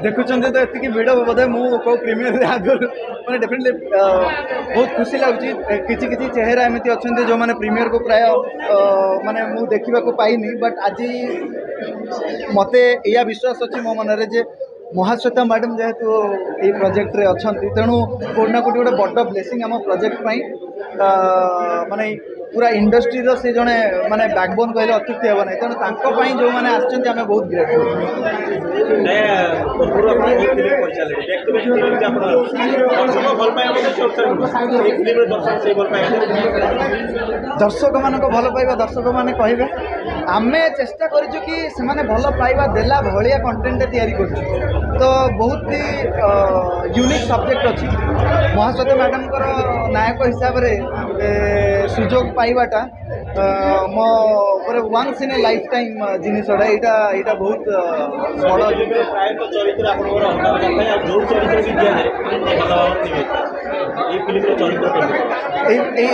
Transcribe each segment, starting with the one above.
देखुं तो ये भिड़ बोधे मुझे प्रीमियर आगुरी मैंने डेफिनेटली बहुत खुशी लगुच किसी चेहरा एमती अच्छा जो मैंने प्रीमियर को प्राय माने मुझे देखा पाइनी बट आज मत या विश्वास अच्छी मो मन जे महाश्वेता मैडम जेहेतु ये प्रोजेक्ट रे अच्छा तेणु कौटना कौटी गोटे बड़ ब्लेसिंग आम प्रोजेक्ट माने पूरा इंडस्ट्री रो से जड़े माने बैकबोन कहले अत्युक्ति हे ना तेणु जो मैंने आम बहुत ग्रेटफुल। दर्शक मान भल पाइबा दर्शक मैंने कहे आम चेष्टा करूँ कि से भल पाइबा देला भाया कंटेंट तैयारी कर तो बहुत ही यूनिक सब्जेक्ट अच्छी महाश्वेता मैडम नायक हिसाब से सुजोग पाइबाटा मो once in a lifetime जिनसटा यहाँ बहुत बड़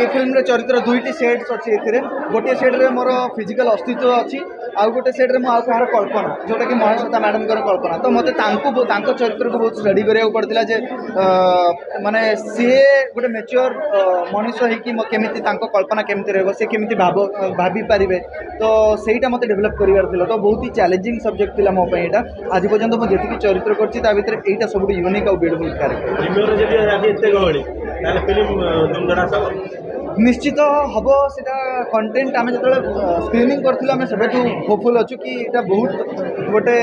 फिल्म चरित्र दुईटी सेड्स अच्छी ये गोटे सेड्रे मोर फिजिकल अस्तित्व अच्छी आउ गोटे सेड्रे मो कहार कल्पना जोटा कि महाश्वेता मैडम कल्पना तो मत चरित्र को बहुत स्टडी करा पड़ता जे माने सी गोटे मेच्योर मनीष होमी कल्पना केमती रही सी केमी भाभी पारे तो सहीटा मत डेभलप कर तो बहुत ही चैलेंजिंग सब्जेक्ट थी मोप यहाँ आज पर्यटन मुझे जी चरित्र कर सब यूनिक और ब्यूटीफुल कैरेक्टर निश्चित हम सीटा कंटेंट आम जो स्क्रीनिंग करूँ सब होपफुल अच्छु कि यहाँ बहुत गोटे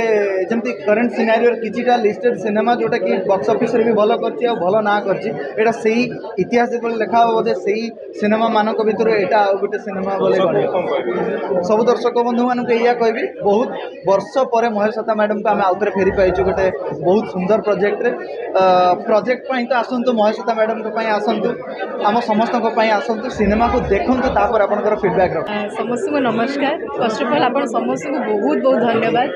जमी करेन्ट सिनारी किसी लिस्टेड सिनेमा जोटा कि बॉक्स ऑफिस भी भल कर भल ना कर से इतिहास जो लेखा बोधे से सिनेमा मानक भितर यहाँ गोटे सिनेमा बोले सब दर्शक बंधु मानक या कहि बहुत वर्ष पर महाश्वेता मैडम को आम आउ थे फेरी पाइचु गोटे बहुत सुंदर प्रोजेक्ट तो आसतु महाश्वेता मैडम आसतु आम समस्त आसतु सिनेमा को देखूँ तापर आपंकर फीडबैक रख समस्त को नमस्कार। फर्स्ट ऑफ ऑल आप समस्त को बहुत बहुत धन्यवाद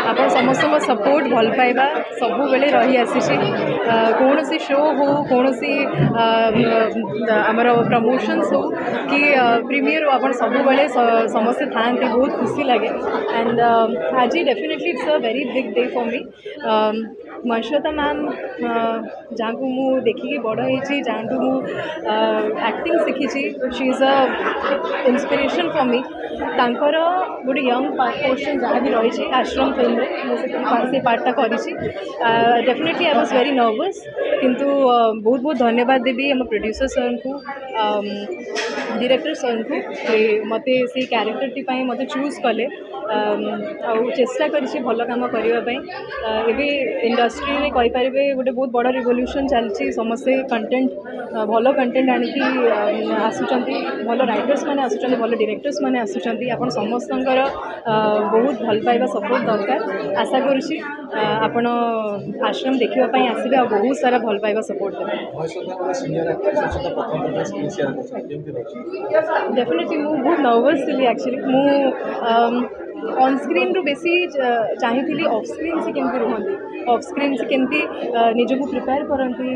आप समस्त को सपोर्ट भल पाइबा सब बेले रही आसी कौन सी शो हो कौन सी आमर प्रमोशंस हो कि प्रीमियर हो आप सब बेले समस्ते था बहुत खुशी लगे एंड आज definitely it's a very big day for me. Mahashweta ma'am जहाँ को मु देखिकी बड़ होती जहाँ मु एक्टिंग शिखी she is a inspiration for me तांकर गोटे यंग पोर्शन जहाँ भी रही आश्रम फिल्म से पार्टा करी definitely I was very nervous किंतु बहुत बहुत धन्यवाद देवी आम प्रोड्यूसर सर को डायरेक्टर सर को मत से कैरेक्टर टी मत चूज कले चेष्टा करी भल कम करने इंडस्ट्री में कहीपर गोटे बहुत बड़ रिवोल्यूशन चलती समस्ते कंटेंट भल कंटेंट आणिकी आसुचंती भल राइटर्स मैंने आसुचंती भल डायरेक्टर्स मैंने आसुचंती आपण समस्तंकर बहुत भल पाइबा सपोर्ट दरकार आशा करुँची आपण आश्रम देखापी आसबे और बहुत सारा भल पाइबा सपोर्ट देवे डेफिनेटली मु बहुत नर्वस थी एक्चुअली मु ऑन स्क्रीन रू बेसी चाहिए ऑफ स्क्रीन से केमती रुहंती ऑफ स्क्रीन से केमती निजको प्रिपेयर करती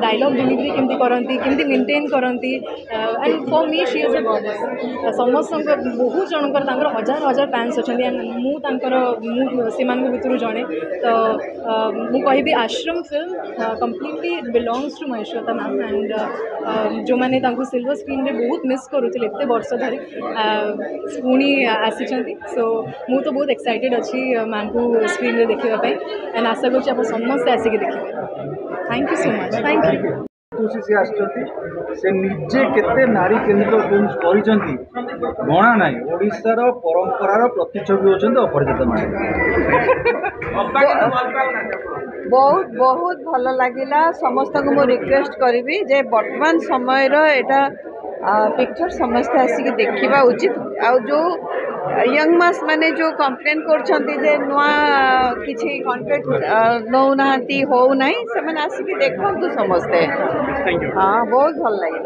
डायलॉग डिलीवरी केमती करती केमती मेंटेन करती and for me she is a goddess समस्त बहुत जनकर हजार हजार फैंस अच्छा एंड मुझे भितर जड़े तो मुझे आश्रम film completely belongs to Mahasweta ma'am and जो मैंने सिल्वर स्क्रीन रे बहुत मिस करुले एत वर्ष धरी पुणी आसी सो मु तो बहुत एक्साइटेड अच्छी मैम को स्क्रीन रे देखापी एंड आशा कर समस्त आसिक देखिए। Thank you so much. Thank you. खुशी से आसे निजे केते नारी केंद्र फिल्म कर गणा ना ओडिशार परंपरार प्रतिच्छवि होचंदी अपराजिता मैडम बहुत बहुत भल लगिला समस्त को मु रिक्वेस्ट करी जे वर्तमान समय एटा पिक्चर समस्त आसिक देखा उचित आ जो यंग मास माने जो कंप्लेन कर नुआ किसी कंटेंट नौ ना हो ना से आसिक देखु समस्ते। हाँ बहुत भल लगे।